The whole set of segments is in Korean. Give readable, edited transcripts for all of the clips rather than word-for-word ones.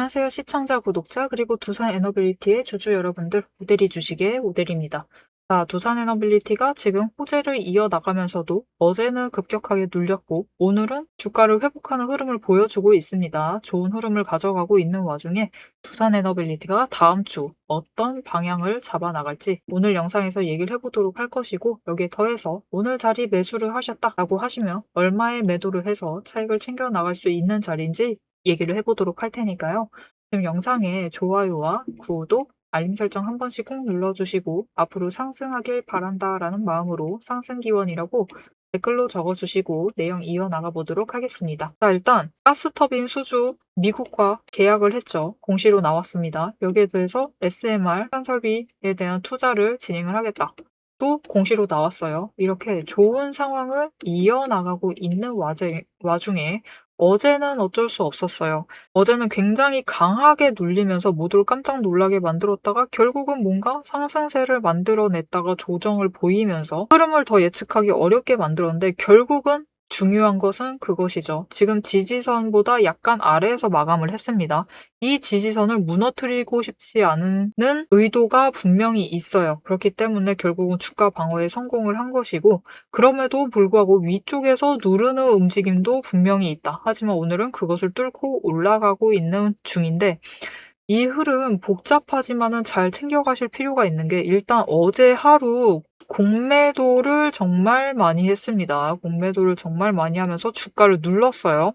안녕하세요. 시청자, 구독자, 그리고 두산 에너빌리티의 주주 여러분들, 오대리 주식의 오대리입니다. 자, 두산 에너빌리티가 지금 호재를 이어나가면서도 어제는 급격하게 눌렸고 오늘은 주가를 회복하는 흐름을 보여주고 있습니다. 좋은 흐름을 가져가고 있는 와중에 두산 에너빌리티가 다음 주 어떤 방향을 잡아나갈지 오늘 영상에서 얘기를 해보도록 할 것이고, 여기에 더해서 오늘 자리 매수를 하셨다라고 하시면 얼마에 매도를 해서 차익을 챙겨나갈 수 있는 자리인지 얘기를 해보도록 할 테니까요. 지금 영상에 좋아요와 구독, 알림 설정 한 번씩 꼭 눌러주시고 앞으로 상승하길 바란다라는 마음으로 상승기원이라고 댓글로 적어주시고 내용 이어나가 보도록 하겠습니다. 자, 일단 가스터빈 수주 미국과 계약을 했죠. 공시로 나왔습니다. 여기에 대해서 SMR 설비에 대한 투자를 진행을 하겠다. 또 공시로 나왔어요. 이렇게 좋은 상황을 이어나가고 있는 와중에 어제는 어쩔 수 없었어요. 어제는 굉장히 강하게 눌리면서 모두를 깜짝 놀라게 만들었다가 결국은 뭔가 상승세를 만들어냈다가 조정을 보이면서 흐름을 더 예측하기 어렵게 만들었는데, 결국은 중요한 것은 그것이죠. 지금 지지선보다 약간 아래에서 마감을 했습니다. 이 지지선을 무너뜨리고 싶지 않은 의도가 분명히 있어요. 그렇기 때문에 결국은 주가 방어에 성공을 한 것이고, 그럼에도 불구하고 위쪽에서 누르는 움직임도 분명히 있다. 하지만 오늘은 그것을 뚫고 올라가고 있는 중인데, 이 흐름 복잡하지만은 잘 챙겨가실 필요가 있는 게, 일단 어제 하루 공매도를 정말 많이 했습니다. 공매도를 정말 많이 하면서 주가를 눌렀어요.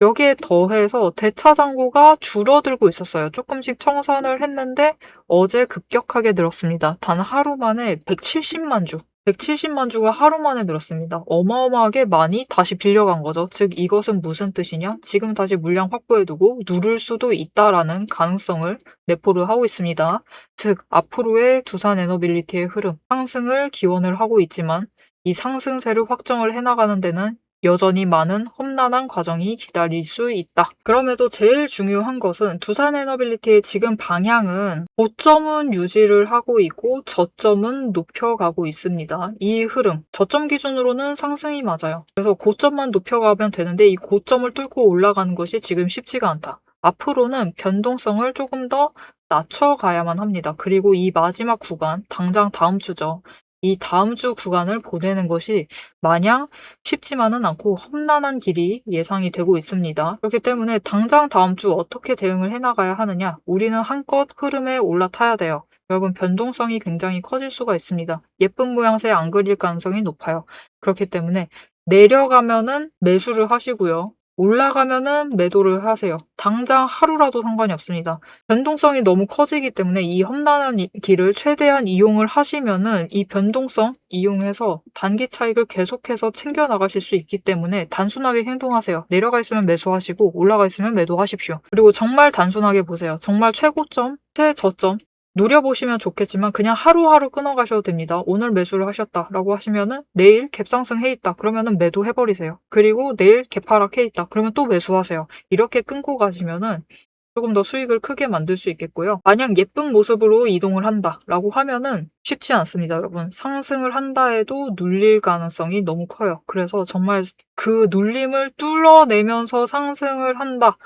여기에 더해서 대차장고가 줄어들고 있었어요. 조금씩 청산을 했는데 어제 급격하게 늘었습니다. 단 하루 만에 170만 주. 170만 주가 하루 만에 늘었습니다. 어마어마하게 많이 다시 빌려간 거죠. 즉 이것은 무슨 뜻이냐? 지금 다시 물량 확보해두고 누를 수도 있다라는 가능성을 내포를 하고 있습니다. 즉 앞으로의 두산 에너빌리티의 흐름, 상승을 기원을 하고 있지만 이 상승세를 확정을 해나가는 데는 여전히 많은 험난한 과정이 기다릴 수 있다. 그럼에도 제일 중요한 것은 두산 에너빌리티의 지금 방향은 고점은 유지를 하고 있고 저점은 높여가고 있습니다. 이 흐름, 저점 기준으로는 상승이 맞아요. 그래서 고점만 높여가면 되는데 이 고점을 뚫고 올라가는 것이 지금 쉽지가 않다. 앞으로는 변동성을 조금 더 낮춰가야만 합니다. 그리고 이 마지막 구간, 당장 다음 주죠. 이 다음 주 구간을 보내는 것이 마냥 쉽지만은 않고 험난한 길이 예상이 되고 있습니다. 그렇기 때문에 당장 다음 주 어떻게 대응을 해나가야 하느냐? 우리는 한껏 흐름에 올라타야 돼요. 여러분, 변동성이 굉장히 커질 수가 있습니다. 예쁜 모양새 안 그릴 가능성이 높아요. 그렇기 때문에 내려가면은 매수를 하시고요. 올라가면은 매도를 하세요. 당장 하루라도 상관이 없습니다. 변동성이 너무 커지기 때문에 이 험난한 길을 최대한 이용을 하시면은 이 변동성 이용해서 단기 차익을 계속해서 챙겨 나가실 수 있기 때문에 단순하게 행동하세요. 내려가 있으면 매수하시고 올라가 있으면 매도하십시오. 그리고 정말 단순하게 보세요. 정말 최고점, 최저점 노려보시면 좋겠지만 그냥 하루하루 끊어가셔도 됩니다. 오늘 매수를 하셨다라고 하시면은 내일 갭상승 해 있다. 그러면은 매도해버리세요. 그리고 내일 갭하락 해 있다. 그러면 또 매수하세요. 이렇게 끊고 가시면은 조금 더 수익을 크게 만들 수 있겠고요. 만약 예쁜 모습으로 이동을 한다라고 하면은 쉽지 않습니다, 여러분. 상승을 한다 해도 눌릴 가능성이 너무 커요. 그래서 정말 그 눌림을 뚫어내면서 상승을 한다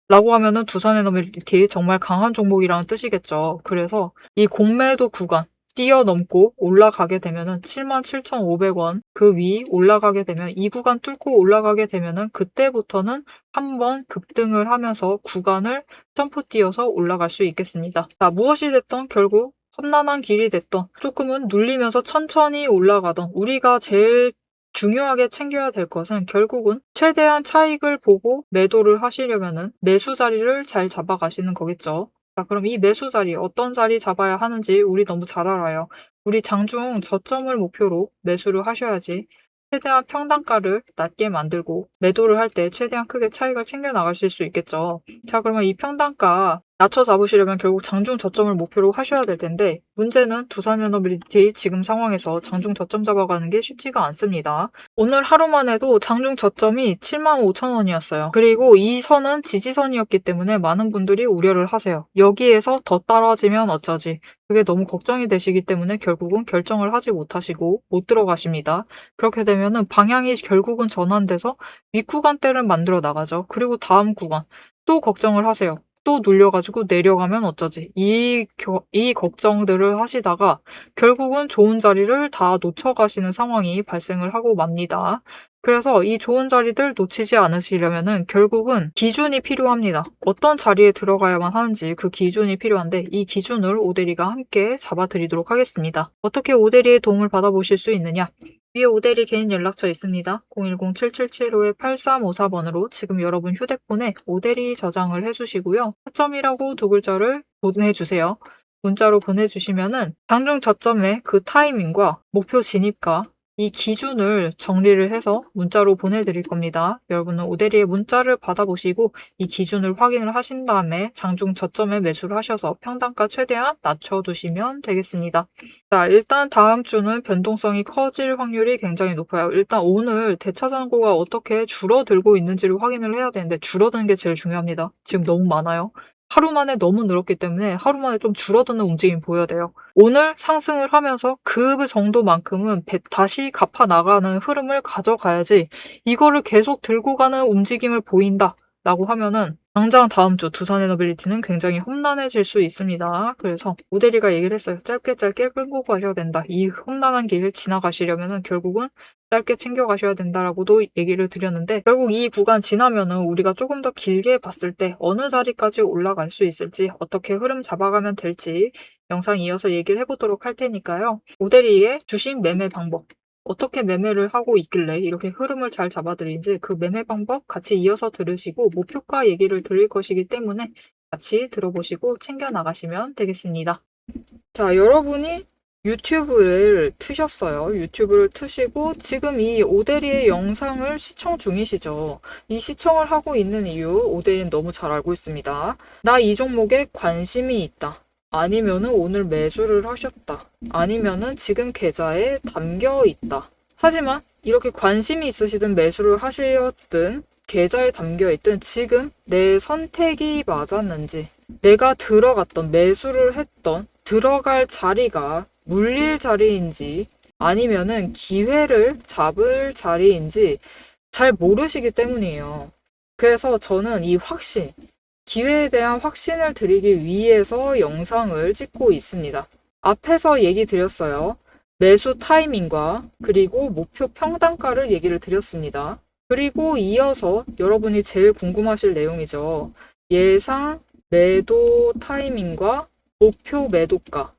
라고 하면은 두산에너빌리티 정말 강한 종목이라는 뜻이겠죠. 그래서 이 공매도 구간 뛰어넘고 올라가게 되면은 77,500원 그 위 올라가게 되면 이 구간 뚫고 올라가게 되면은 그때부터는 한번 급등을 하면서 구간을 점프 뛰어서 올라갈 수 있겠습니다. 자, 무엇이 됐던 결국 험난한 길이 됐던 조금은 눌리면서 천천히 올라가던 우리가 제일 중요하게 챙겨야 될 것은 결국은 최대한 차익을 보고 매도를 하시려면은 매수 자리를 잘 잡아가시는 거겠죠. 자, 그럼 이 매수 자리, 어떤 자리 잡아야 하는지 우리 너무 잘 알아요. 우리 장중 저점을 목표로 매수를 하셔야지 최대한 평단가를 낮게 만들고 매도를 할 때 최대한 크게 차익을 챙겨 나가실 수 있겠죠. 자, 그러면 이 평단가 낮춰 잡으시려면 결국 장중 저점을 목표로 하셔야 될 텐데, 문제는 두산에너빌리티 지금 상황에서 장중 저점 잡아가는 게 쉽지가 않습니다. 오늘 하루만 해도 장중 저점이 75,000원이었어요. 그리고 이 선은 지지선이었기 때문에 많은 분들이 우려를 하세요. 여기에서 더 떨어지면 어쩌지? 그게 너무 걱정이 되시기 때문에 결국은 결정을 하지 못하시고 못 들어가십니다. 그렇게 되면은 방향이 결국은 전환돼서 윗구간대를 만들어 나가죠. 그리고 다음 구간 또 걱정을 하세요. 또 눌려가지고 내려가면 어쩌지? 이 걱정들을 하시다가 결국은 좋은 자리를 다 놓쳐가시는 상황이 발생을 하고 맙니다. 그래서 이 좋은 자리들 놓치지 않으시려면은 결국은 기준이 필요합니다. 어떤 자리에 들어가야만 하는지 그 기준이 필요한데 이 기준을 오대리가 함께 잡아드리도록 하겠습니다. 어떻게 오대리의 도움을 받아보실 수 있느냐? 위에 오대리 개인 연락처 있습니다. 010-7775-8354번으로 지금 여러분 휴대폰에 오대리 저장을 해주시고요. 초점이라고 두 글자를 보내주세요. 문자로 보내주시면은 장중 저점의 그 타이밍과 목표 진입가 이 기준을 정리를 해서 문자로 보내드릴 겁니다. 여러분은 오대리의 문자를 받아보시고 이 기준을 확인을 하신 다음에 장중 저점에 매수를 하셔서 평단가 최대한 낮춰두시면 되겠습니다. 자, 일단 다음 주는 변동성이 커질 확률이 굉장히 높아요. 일단 오늘 대차장고가 어떻게 줄어들고 있는지를 확인을 해야 되는데 줄어드는 게 제일 중요합니다. 지금 너무 많아요. 하루 만에 너무 늘었기 때문에 하루 만에 좀 줄어드는 움직임이 보여야 돼요. 오늘 상승을 하면서 그 정도만큼은 다시 갚아 나가는 흐름을 가져가야지 이거를 계속 들고 가는 움직임을 보인다 라고 하면은 당장 다음 주 두산에너빌리티는 굉장히 험난해질 수 있습니다. 그래서 오대리가 얘기를 했어요. 짧게 끌고 가셔야 된다. 이 험난한 길 지나가시려면은 결국은 짧게 챙겨가셔야 된다라고도 얘기를 드렸는데 결국 이 구간 지나면은 우리가 조금 더 길게 봤을 때 어느 자리까지 올라갈 수 있을지 어떻게 흐름 잡아가면 될지 영상 이어서 얘기를 해보도록 할 테니까요. 오대리의 주식 매매 방법 어떻게 매매를 하고 있길래 이렇게 흐름을 잘 잡아드리는지 그 매매 방법 같이 이어서 들으시고 목표가 얘기를 드릴 것이기 때문에 같이 들어보시고 챙겨나가시면 되겠습니다. 자, 여러분이 유튜브를 트셨어요. 유튜브를 트시고 지금 이 오대리의 영상을 시청 중이시죠. 이 시청을 하고 있는 이유 오대리는 너무 잘 알고 있습니다. 나 이 종목에 관심이 있다. 아니면은 오늘 매수를 하셨다. 아니면은 지금 계좌에 담겨 있다. 하지만 이렇게 관심이 있으시든 매수를 하셨든 계좌에 담겨 있든 지금 내 선택이 맞았는지 내가 들어갔던 매수를 했던 들어갈 자리가 물릴 자리인지 아니면은 기회를 잡을 자리인지 잘 모르시기 때문이에요. 그래서 저는 이 확신, 기회에 대한 확신을 드리기 위해서 영상을 찍고 있습니다. 앞에서 얘기 드렸어요. 매수 타이밍과 그리고 목표 평단가를 얘기를 드렸습니다. 그리고 이어서 여러분이 제일 궁금하실 내용이죠. 예상 매도 타이밍과 목표 매도가.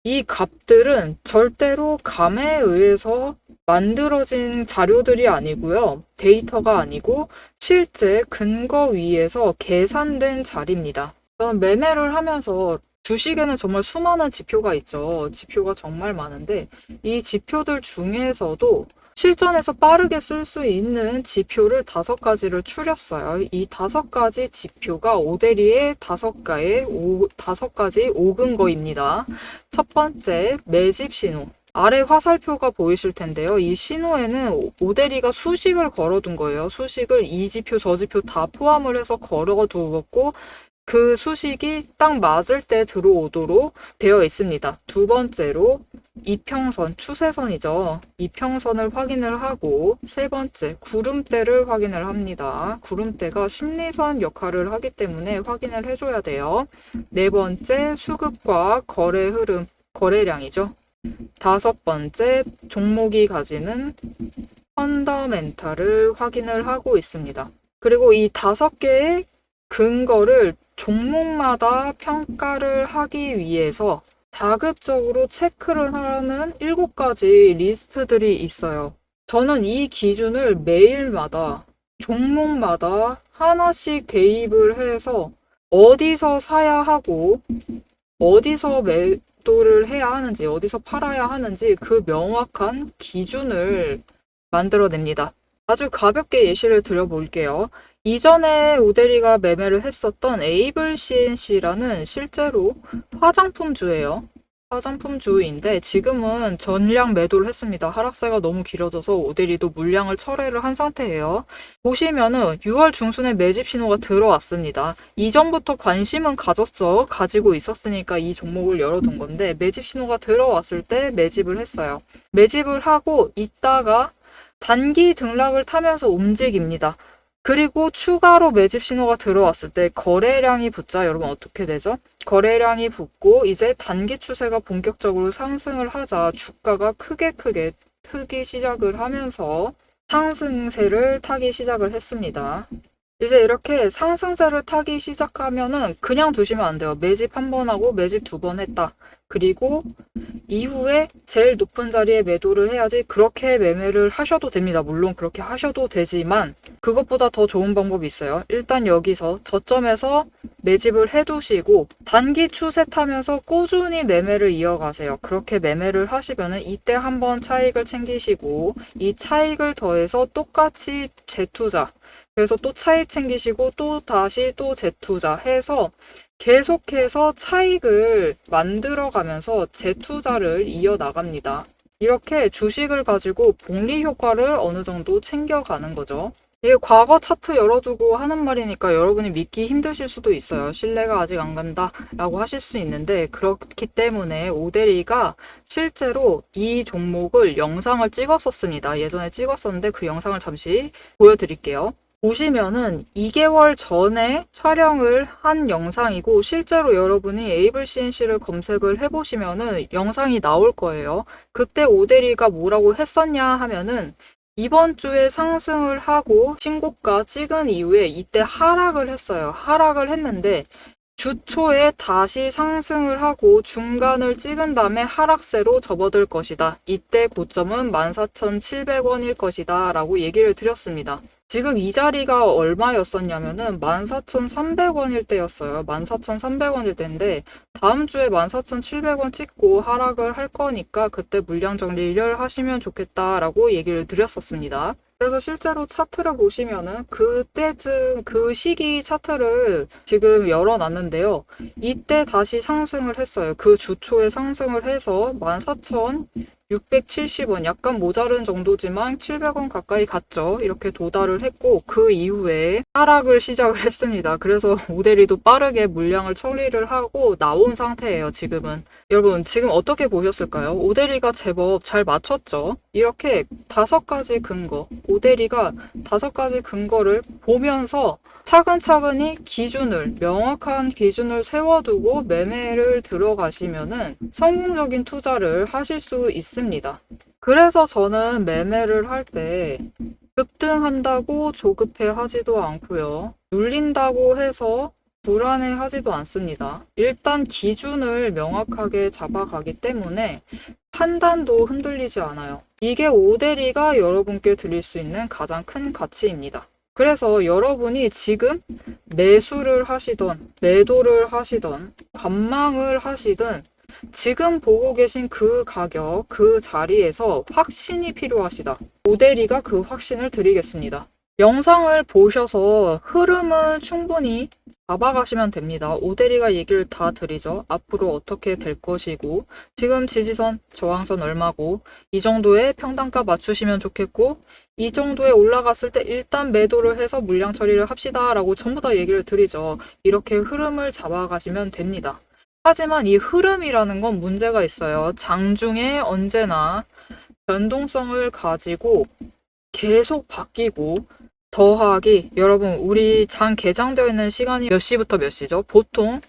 이 값들은 절대로 감에 의해서 만들어진 자료들이 아니고요. 데이터가 아니고 실제 근거 위에서 계산된 자리입니다. 저는 매매를 하면서 주식에는 정말 수많은 지표가 있죠. 지표가 정말 많은데 이 지표들 중에서도 실전에서 빠르게 쓸 수 있는 지표를 5가지를 추렸어요. 이 5가지 지표가 오대리의 5가지 5근거입니다. 첫 번째, 매집 신호. 아래 화살표가 보이실 텐데요. 이 신호에는 오대리가 수식을 걸어둔 거예요. 수식을 이 지표, 저 지표 다 포함을 해서 걸어두었고 그 수식이 딱 맞을 때 들어오도록 되어 있습니다. 두 번째로 이평선, 추세선이죠. 이평선을 확인을 하고 세 번째, 구름대를 확인을 합니다. 구름대가 심리선 역할을 하기 때문에 확인을 해줘야 돼요. 네 번째, 수급과 거래 흐름, 거래량이죠. 다섯 번째, 종목이 가지는 펀더멘탈을 확인을 하고 있습니다. 그리고 이 5개의 근거를 종목마다 평가를 하기 위해서 자급적으로 체크를 하는 7가지 리스트들이 있어요. 저는 이 기준을 매일마다 종목마다 하나씩 대입을 해서 어디서 사야 하고 어디서 매도를 해야 하는지 어디서 팔아야 하는지 그 명확한 기준을 만들어냅니다. 아주 가볍게 예시를 드려볼게요. 이전에 오대리가 매매를 했었던 에이블 CNC라는 실제로 화장품주예요. 화장품주인데 지금은 전량 매도를 했습니다. 하락세가 너무 길어져서 오대리도 물량을 철회를 한 상태예요. 보시면은 6월 중순에 매집 신호가 들어왔습니다. 이전부터 관심은 가지고 있었으니까 이 종목을 열어둔 건데 매집 신호가 들어왔을 때 매집을 했어요. 매집을 하고 있다가 단기 등락을 타면서 움직입니다. 그리고 추가로 매집 신호가 들어왔을 때 거래량이 붙자 여러분 어떻게 되죠? 거래량이 붙고 이제 단기 추세가 본격적으로 상승을 하자 주가가 크게 트기 시작을 하면서 상승세를 타기 시작을 했습니다. 이제 이렇게 상승세를 타기 시작하면은 그냥 두시면 안 돼요. 매집 한 번 하고 매집 두 번 했다. 그리고 이후에 제일 높은 자리에 매도를 해야지. 그렇게 매매를 하셔도 됩니다. 물론 그렇게 하셔도 되지만 그것보다 더 좋은 방법이 있어요. 일단 여기서 저점에서 매집을 해두시고 단기 추세 타면서 꾸준히 매매를 이어가세요. 그렇게 매매를 하시면은 이때 한번 차익을 챙기시고 이 차익을 더해서 똑같이 재투자, 그래서 또 차익 챙기시고 또 다시 또 재투자 해서 계속해서 차익을 만들어가면서 재투자를 이어나갑니다. 이렇게 주식을 가지고 복리 효과를 어느 정도 챙겨가는 거죠. 이게 과거 차트 열어두고 하는 말이니까 여러분이 믿기 힘드실 수도 있어요. 신뢰가 아직 안 간다 라고 하실 수 있는데, 그렇기 때문에 오데리가 실제로 이 종목을 영상을 찍었었습니다. 예전에 찍었었는데 그 영상을 잠시 보여드릴게요. 보시면은 2개월 전에 촬영을 한 영상이고, 실제로 여러분이 에이블 CNC를 검색을 해보시면은 영상이 나올 거예요. 그때 오데리가 뭐라고 했었냐 하면은 이번 주에 상승을 하고 신고가 찍은 이후에 이때 하락을 했어요. 하락을 했는데 주 초에 다시 상승을 하고 중간을 찍은 다음에 하락세로 접어들 것이다. 이때 고점은 14,700원일 것이다 라고 얘기를 드렸습니다. 지금 이 자리가 얼마였었냐면은 14,300원일 때였어요. 14,300원일 때인데 다음 주에 14,700원 찍고 하락을 할 거니까 그때 물량 정리를 하시면 좋겠다라고 얘기를 드렸었습니다. 그래서 실제로 차트를 보시면은 그때쯤 그 시기 차트를 지금 열어놨는데요. 이때 다시 상승을 했어요. 그 주초에 상승을 해서 14,670원, 약간 모자른 정도지만 700원 가까이 갔죠. 이렇게 도달을 했고 그 이후에 하락을 시작을 했습니다. 그래서 오데리도 빠르게 물량을 처리를 하고 나온 상태예요. 지금은. 여러분 지금 어떻게 보셨을까요? 오데리가 제법 잘 맞췄죠. 이렇게 5가지 근거, 오데리가 5가지 근거를 보면서 차근차근히 명확한 기준을 세워두고 매매를 들어가시면은 성공적인 투자를 하실 수 있습니다. 그래서 저는 매매를 할 때 급등한다고 조급해 하지도 않고요. 눌린다고 해서 불안해 하지도 않습니다. 일단 기준을 명확하게 잡아가기 때문에 판단도 흔들리지 않아요. 이게 오데리가 여러분께 드릴 수 있는 가장 큰 가치입니다. 그래서 여러분이 지금 매수를 하시던, 매도를 하시던, 관망을 하시든 지금 보고 계신 그 가격, 그 자리에서 확신이 필요하시다. 오데리가 그 확신을 드리겠습니다. 영상을 보셔서 흐름은 충분히 잡아가시면 됩니다. 오데리가 얘기를 다 드리죠. 앞으로 어떻게 될 것이고, 지금 지지선, 저항선 얼마고, 이 정도의 평단가 맞추시면 좋겠고, 이 정도에 올라갔을 때 일단 매도를 해서 물량 처리를 합시다 라고 전부 다 얘기를 드리죠. 이렇게 흐름을 잡아가시면 됩니다. 하지만 이 흐름이라는 건 문제가 있어요. 장중에 언제나 변동성을 가지고 계속 바뀌고, 더하기, 여러분 우리 장 개장되어 있는 시간이 몇 시부터 몇 시죠? 보통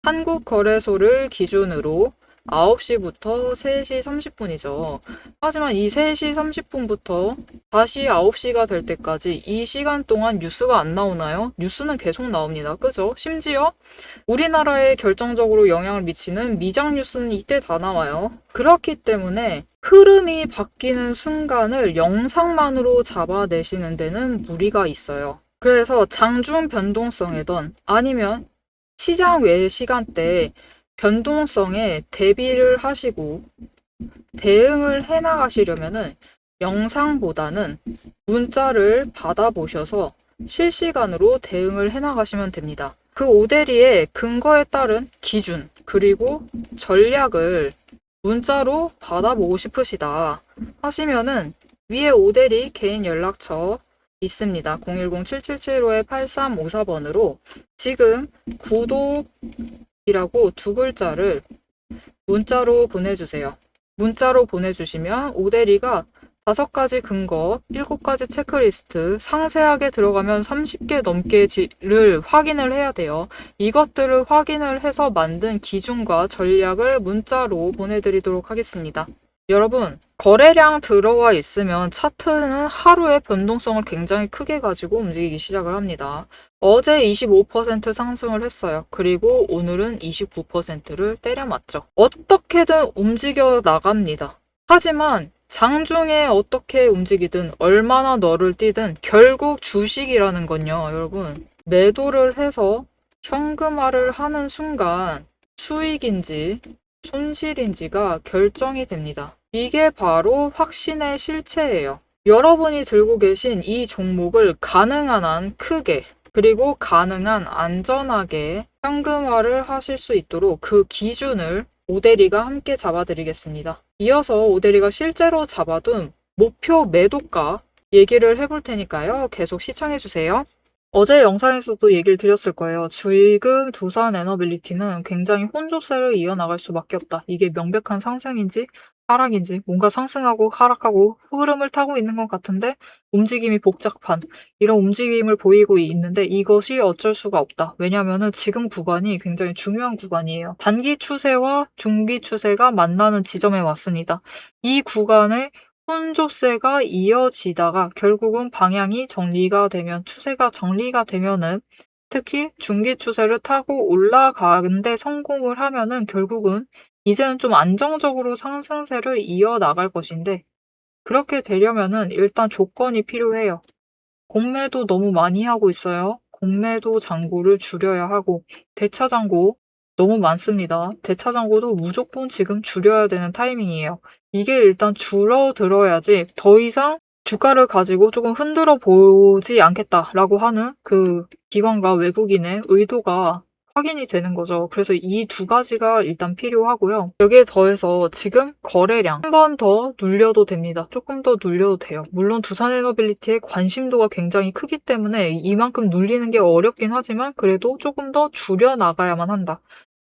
한국거래소를 기준으로 9시부터 3시 30분이죠. 하지만 이 3시 30분부터 다시 9시가 될 때까지 이 시간 동안 뉴스가 안 나오나요? 뉴스는 계속 나옵니다. 그죠? 심지어 우리나라에 결정적으로 영향을 미치는 미장 뉴스는 이때 다 나와요. 그렇기 때문에 흐름이 바뀌는 순간을 영상만으로 잡아내시는 데는 무리가 있어요. 그래서 장중 변동성이든 아니면 시장 외 시간대에 변동성에 대비를 하시고 대응을 해나가시려면은 영상보다는 문자를 받아보셔서 실시간으로 대응을 해나가시면 됩니다. 그 오데리의 근거에 따른 기준 그리고 전략을 문자로 받아보고 싶으시다 하시면은 위에 오데리 개인 연락처 있습니다. 010-7775-8354번으로 지금 구독이라고 2글자를 문자로 보내주세요. 문자로 보내주시면 오데리가 5가지 근거, 7가지 체크리스트, 상세하게 들어가면 30개 넘게를 확인을 해야 돼요. 이것들을 확인을 해서 만든 기준과 전략을 문자로 보내드리도록 하겠습니다. 여러분, 거래량 들어와 있으면 차트는 하루에 변동성을 굉장히 크게 가지고 움직이기 시작을 합니다. 어제 25% 상승을 했어요. 그리고 오늘은 29%를 때려맞죠. 어떻게든 움직여 나갑니다. 하지만 장중에 어떻게 움직이든 얼마나 너를 뛰든 결국 주식이라는 건요, 여러분. 매도를 해서 현금화를 하는 순간 수익인지 손실인지가 결정이 됩니다. 이게 바로 확신의 실체예요. 여러분이 들고 계신 이 종목을 가능한 한 크게 그리고 가능한 안전하게 현금화를 하실 수 있도록 그 기준을 오대리가 함께 잡아드리겠습니다. 이어서 오대리가 실제로 잡아둔 목표 매도가 얘기를 해볼 테니까요. 계속 시청해주세요. 어제 영상에서도 얘기를 드렸을 거예요. 지금 두산에너빌리티는 굉장히 혼조세를 이어나갈 수밖에 없다. 이게 명백한 상승인지 하락인지 뭔가 상승하고 하락하고 흐름을 타고 있는 것 같은데 움직임이 복잡한 이런 움직임을 보이고 있는데 이것이 어쩔 수가 없다. 왜냐하면 지금 구간이 굉장히 중요한 구간이에요. 단기 추세와 중기 추세가 만나는 지점에 왔습니다. 이 구간에 혼조세가 이어지다가 결국은 방향이 정리가 되면 추세가 정리가 되면은 특히 중기 추세를 타고 올라가는데 성공을 하면은 결국은 이제는 좀 안정적으로 상승세를 이어나갈 것인데 그렇게 되려면은 일단 조건이 필요해요. 공매도 너무 많이 하고 있어요. 공매도 잔고를 줄여야 하고 대차 잔고 너무 많습니다. 대차 잔고도 무조건 지금 줄여야 되는 타이밍이에요. 이게 일단 줄어들어야지 더 이상 주가를 가지고 조금 흔들어 보지 않겠다라고 하는 그 기관과 외국인의 의도가 확인이 되는 거죠. 그래서 이 2가지가 일단 필요하고요. 여기에 더해서 지금 거래량 한 번 더 눌려도 됩니다. 조금 더 눌려도 돼요. 물론 두산에너빌리티의 관심도가 굉장히 크기 때문에 이만큼 눌리는 게 어렵긴 하지만 그래도 조금 더 줄여 나가야만 한다.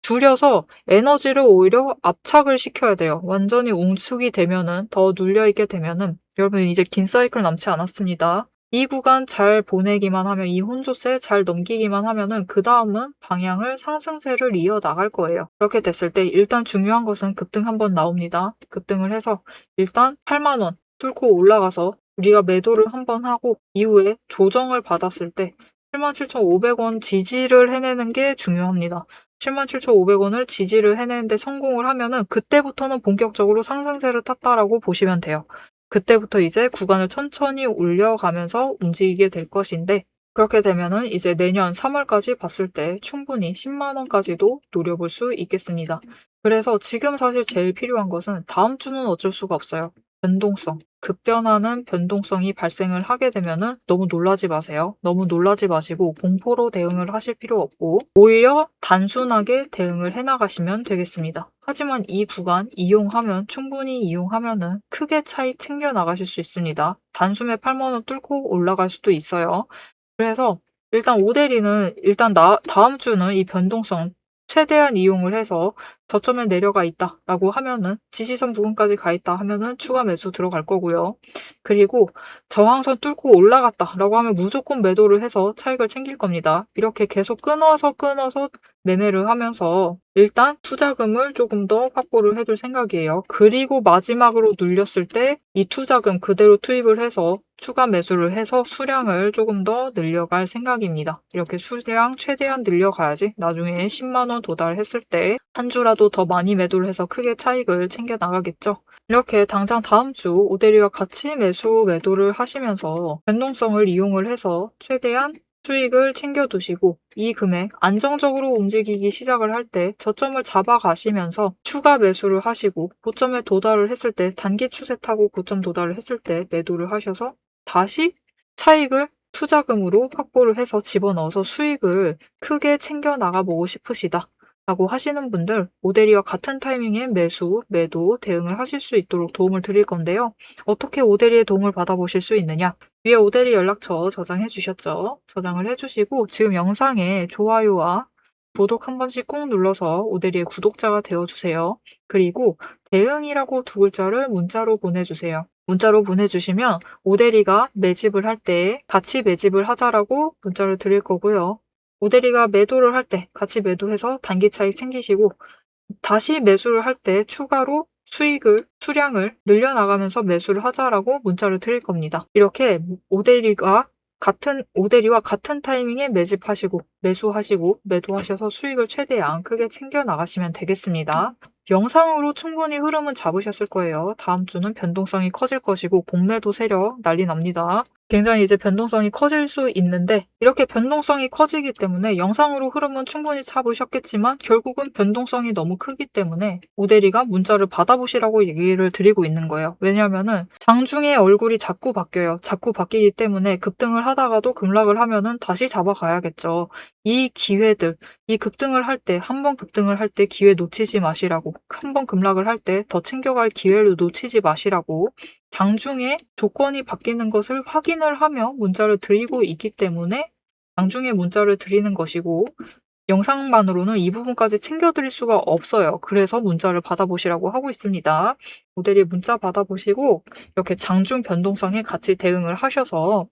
줄여서 에너지를 오히려 압착을 시켜야 돼요. 완전히 웅축이 되면은 더 눌려있게 되면은 여러분 이제 긴 사이클 남지 않았습니다. 이 구간 잘 보내기만 하면 이 혼조세 잘 넘기기만 하면은 그 다음은 방향을 상승세를 이어나갈 거예요. 그렇게 됐을 때 일단 중요한 것은 급등 한번 나옵니다. 급등을 해서 일단 8만원 뚫고 올라가서 우리가 매도를 한번 하고 이후에 조정을 받았을 때 77,500원 지지를 해내는 게 중요합니다. 77,500원을 지지를 해내는데 성공을 하면은 그때부터는 본격적으로 상승세를 탔다라고 보시면 돼요. 그때부터 이제 구간을 천천히 올려가면서 움직이게 될 것인데 그렇게 되면은 이제 내년 3월까지 봤을 때 충분히 10만 원까지도 노려볼 수 있겠습니다. 그래서 지금 사실 제일 필요한 것은 다음 주는 어쩔 수가 없어요. 변동성. 급변하는 변동성이 발생을 하게 되면은 너무 놀라지 마세요. 너무 놀라지 마시고 공포로 대응을 하실 필요 없고 오히려 단순하게 대응을 해나가시면 되겠습니다. 하지만 이 구간 이용하면 충분히 이용하면은 크게 차익 챙겨 나가실 수 있습니다. 단숨에 8만 원 뚫고 올라갈 수도 있어요. 그래서 일단 오데리는 일단 다음 주는 이 변동성 최대한 이용을 해서 저점에 내려가 있다라고 하면은 지지선 부근까지 가 있다 하면은 추가 매수 들어갈 거고요. 그리고 저항선 뚫고 올라갔다라고 하면 무조건 매도를 해서 차익을 챙길 겁니다. 이렇게 계속 끊어서 매매를 하면서 일단 투자금을 조금 더 확보를 해둘 생각이에요. 그리고 마지막으로 눌렸을 때 이 투자금 그대로 투입을 해서 추가 매수를 해서 수량을 조금 더 늘려갈 생각입니다. 이렇게 수량 최대한 늘려가야지 나중에 10만 원 도달했을 때 한 주라도 더 많이 매도를 해서 크게 차익을 챙겨 나가겠죠. 이렇게 당장 다음 주 오데리와 같이 매도를 하시면서 변동성을 이용을 해서 최대한 수익을 챙겨두시고 이 금액 안정적으로 움직이기 시작을 할 때 저점을 잡아가시면서 추가 매수를 하시고 고점에 도달을 했을 때 단기 추세 타고 고점 도달을 했을 때 매도를 하셔서 다시 차익을 투자금으로 확보를 해서 집어넣어서 수익을 크게 챙겨 나가보고 싶으시다 라고 하시는 분들 오데리와 같은 타이밍에 매도 대응을 하실 수 있도록 도움을 드릴 건데요. 어떻게 오데리의 도움을 받아보실 수 있느냐? 위에 오데리 연락처 저장해 주셨죠? 저장을 해주시고 지금 영상에 좋아요와 구독 한 번씩 꾹 눌러서 오데리의 구독자가 되어주세요. 그리고 대응이라고 2글자를 문자로 보내주세요. 문자로 보내주시면 오대리가 매집을 할 때 같이 매집을 하자라고 문자를 드릴 거고요. 오대리가 매도를 할 때 같이 매도해서 단기 차익 챙기시고 다시 매수를 할 때 추가로 수량을 늘려나가면서 매수를 하자라고 문자를 드릴 겁니다. 이렇게 오대리와 같은 타이밍에 매집하시고 매수하시고 매도하셔서 수익을 최대한 크게 챙겨 나가시면 되겠습니다. 영상으로 충분히 흐름은 잡으셨을 거예요. 다음 주는 변동성이 커질 것이고 공매도 세력 난리 납니다. 굉장히 이제 변동성이 커질 수 있는데 이렇게 변동성이 커지기 때문에 영상으로 흐름은 충분히 잡으셨겠지만 결국은 변동성이 너무 크기 때문에 오대리가 문자를 받아보시라고 얘기를 드리고 있는 거예요. 왜냐하면은 장중에 얼굴이 자꾸 바뀌어요. 자꾸 바뀌기 때문에 급등을 하다가도 급락을 하면은 다시 잡아가야겠죠. 이 기회들, 이 급등을 할 때, 한 번 급등을 할 때 기회 놓치지 마시라고, 한 번 급락을 할 때 더 챙겨갈 기회를 놓치지 마시라고 장중에 조건이 바뀌는 것을 확인을 하며 문자를 드리고 있기 때문에 장중에 문자를 드리는 것이고 영상만으로는 이 부분까지 챙겨드릴 수가 없어요. 그래서 문자를 받아보시라고 하고 있습니다. 모델이 문자 받아보시고 이렇게 장중 변동성에 같이 대응을 하셔서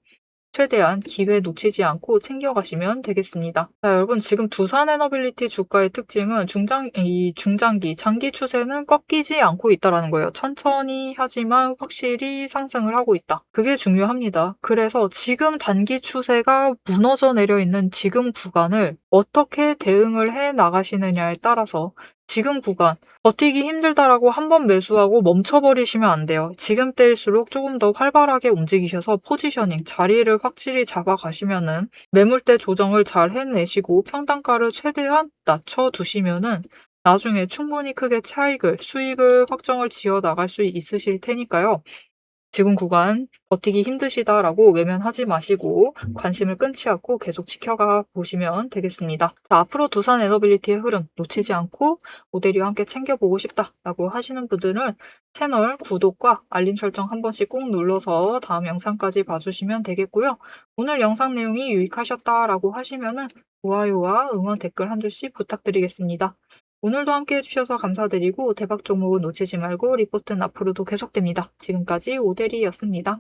최대한 기회 놓치지 않고 챙겨가시면 되겠습니다. 자, 여러분 지금 두산에너빌리티 주가의 특징은 중장기, 장기 추세는 꺾이지 않고 있다는 거예요. 천천히 하지만 확실히 상승을 하고 있다. 그게 중요합니다. 그래서 지금 단기 추세가 무너져 내려 있는 지금 구간을 어떻게 대응을 해 나가시느냐에 따라서 지금 구간 버티기 힘들다라고 한번 매수하고 멈춰버리시면 안 돼요. 지금 때일수록 조금 더 활발하게 움직이셔서 포지셔닝, 자리를 확실히 잡아가시면은 매물대 조정을 잘 해내시고 평단가를 최대한 낮춰두시면은 나중에 충분히 크게 수익을 확정을 지어 나갈 수 있으실 테니까요. 지금 구간 버티기 힘드시다라고 외면하지 마시고 관심을 끊지 않고 계속 지켜가 보시면 되겠습니다. 자, 앞으로 두산 에너빌리티의 흐름 놓치지 않고 모델이와 함께 챙겨보고 싶다라고 하시는 분들은 채널 구독과 알림 설정 한 번씩 꾹 눌러서 다음 영상까지 봐주시면 되겠고요. 오늘 영상 내용이 유익하셨다라고 하시면은 좋아요와 응원 댓글 한 줄씩 부탁드리겠습니다. 오늘도 함께 해주셔서 감사드리고 대박 종목은 놓치지 말고 리포트는 앞으로도 계속됩니다. 지금까지 오대리였습니다.